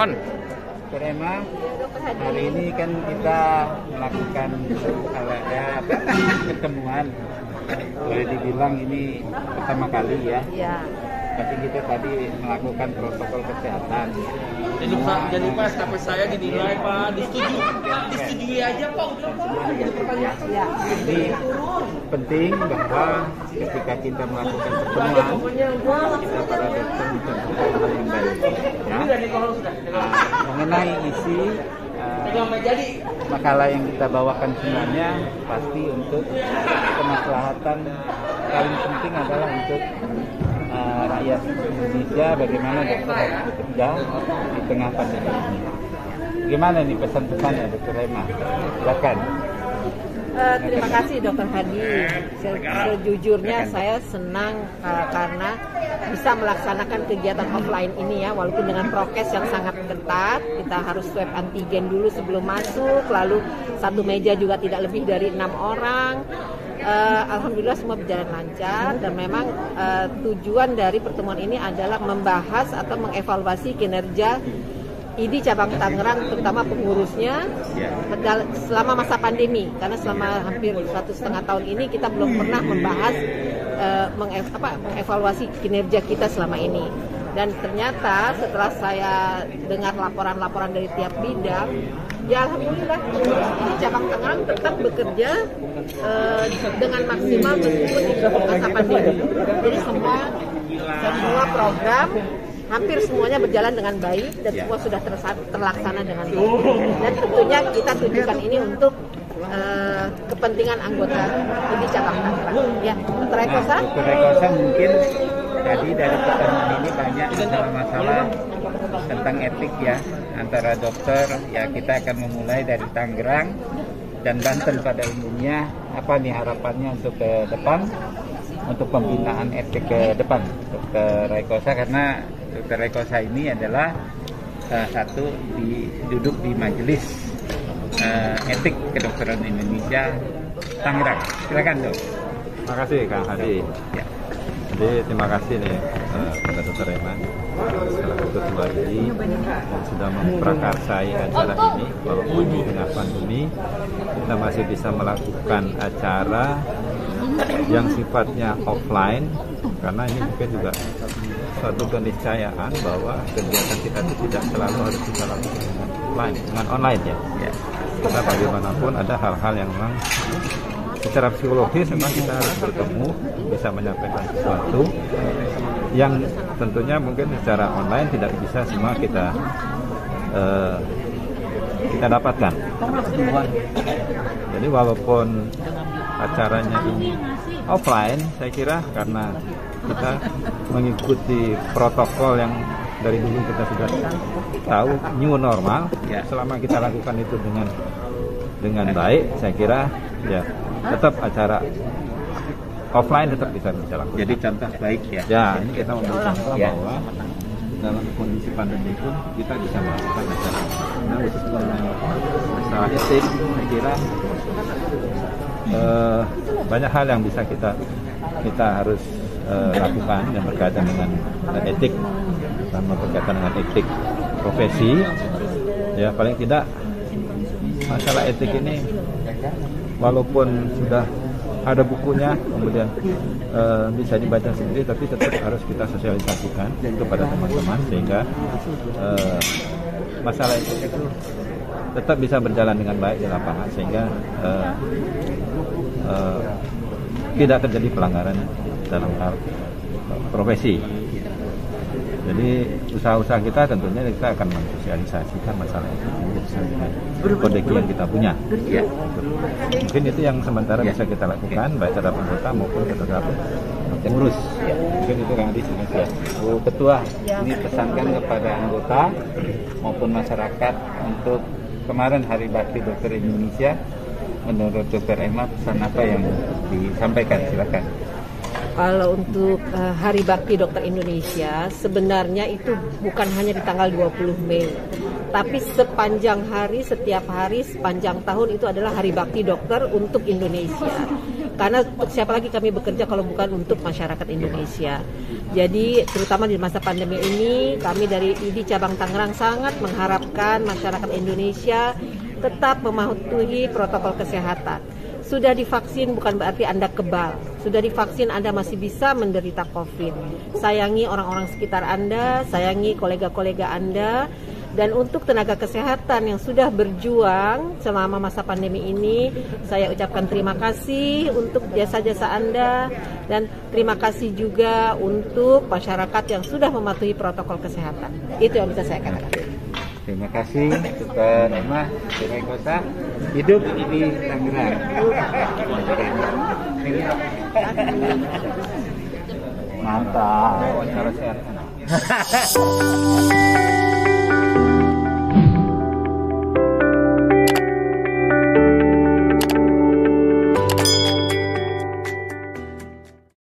On. Dr. Emma, hari ini kan kita melakukan pertemuan. Boleh dibilang ini pertama kali ya. Iya. Tapi kita tadi melakukan protokol kesehatan. Jadi Pak, sampai saya dinilai Pak, disetujui aja Pak, udah Pak. Ya. Jadi penting bahwa ketika kita melakukan pertemuan, kita para dokter mencontohkan hal yang baik. Ya. Mengenai isi makalah yang kita bawakan sebenarnya pasti untuk kemaslahatan paling penting adalah untuk rakyat Indonesia, bagaimana dokter harus bekerja di tengah pandemi ini. Gimana nih pesan-pesannya Dr. Emma? Silakan. Terima kasih Dr. Hadi. Sejujurnya saya senang karena bisa melaksanakan kegiatan offline ini ya, walaupun dengan prokes yang sangat ketat. Kita harus swab antigen dulu sebelum masuk, lalu satu meja juga tidak lebih dari 6 orang. Alhamdulillah semua berjalan lancar, dan memang tujuan dari pertemuan ini adalah membahas atau mengevaluasi kinerja ID cabang Tangerang, terutama pengurusnya selama masa pandemi, karena selama hampir 1,5 tahun ini kita belum pernah membahas mengevaluasi kinerja kita selama ini. Dan ternyata setelah saya dengar laporan-laporan dari tiap bidang, ya alhamdulillah ini cabang Tangerang tetap bekerja dengan maksimal meskipun di masa pandemi. Jadi semua program hampir semuanya berjalan dengan baik dan semua sudah terlaksana dengan baik. Dan tentunya kita tujukan ini untuk kepentingan anggota di cabang Tangerang. Ya, Dr. Rekosa? Dr. Rekosa mungkin tadi dari pertemuan ini banyak masalah tentang etik ya antara dokter. Ya, kita akan memulai dari Tangerang dan Banten pada umumnya. Apa nih harapannya untuk ke depan, untuk pembinaan etik ke depan Dr. Rekosa, karena Dr. Rekosa ini adalah satu duduk di majelis etik kedokteran Indonesia Tangerang. Silakan Dok. Terima kasih Kang Hadi. Ya. Jadi terima kasih nih kepada Dr. Emma selaku ketua ini yang sudah memprakarsai acara ini, walaupun di tengah pandemi kita masih bisa melakukan acara yang sifatnya offline, karena ini mungkin juga suatu keniscayaan bahwa kegiatan kita itu tidak selalu harus kita lakukan dengan online ya. Karena bagaimanapun ada hal-hal yang memang secara psikologis memang kita harus bertemu, bisa menyampaikan sesuatu yang tentunya mungkin secara online tidak bisa semua kita dapatkan. Jadi walaupun acaranya ini offline, saya kira karena kita mengikuti protokol yang dari dulu kita sudah tahu, new normal, selama kita lakukan itu dengan baik, saya kira ya tetap acara offline tetap bisa dilakukan. Jadi contoh baik ya. Ya, ini kita memberi contoh bahwa dalam kondisi pandemi pun kita bisa melakukan acara. Nah, khusus masalah etik, saya kira banyak hal yang bisa kita harus lakukan yang berkaitan dengan etik, sama berkaitan dengan etik profesi. Ya, paling tidak masalah etik ini walaupun sudah ada bukunya, kemudian bisa dibaca sendiri, tapi tetap harus kita sosialisasikan kepada teman-teman sehingga masalah etik itu tetap bisa berjalan dengan baik di lapangan, sehingga tidak terjadi pelanggaran dalam hal profesi. Jadi usaha-usaha kita tentunya kita akan mensosialisasikan masalah itu sesuai dengan kode yang kita punya. Ya. Mungkin itu yang sementara bisa kita lakukan baik terhadap anggota maupun terhadap pengurus. Ya. Mungkin itu Kang Adi sudah siap. Bu Ketua, ini pesankan kepada anggota maupun masyarakat untuk kemarin Hari Bakti Dokter Indonesia. Menurut Dr. Emma, pesan apa yang disampaikan? Silakan. Kalau untuk Hari Bakti Dokter Indonesia, sebenarnya itu bukan hanya di tanggal 20 Mei, Tapi sepanjang hari, setiap hari, sepanjang tahun itu adalah Hari Bakti Dokter untuk Indonesia. Karena untuk siapa lagi kami bekerja kalau bukan untuk masyarakat Indonesia. Jadi terutama di masa pandemi ini, kami dari ID Cabang Tangerang sangat mengharapkan masyarakat Indonesia tetap mematuhi protokol kesehatan. Sudah divaksin bukan berarti Anda kebal. Sudah divaksin Anda masih bisa menderita COVID. Sayangi orang-orang sekitar Anda, sayangi kolega-kolega Anda. Dan untuk tenaga kesehatan yang sudah berjuang selama masa pandemi ini, saya ucapkan terima kasih untuk jasa-jasa Anda. Dan terima kasih juga untuk masyarakat yang sudah mematuhi protokol kesehatan. Itu yang bisa saya katakan. Terima kasih Dr. Emma Balai Kota. Hidup di Tangerang. Mantap. Wawancara sehat.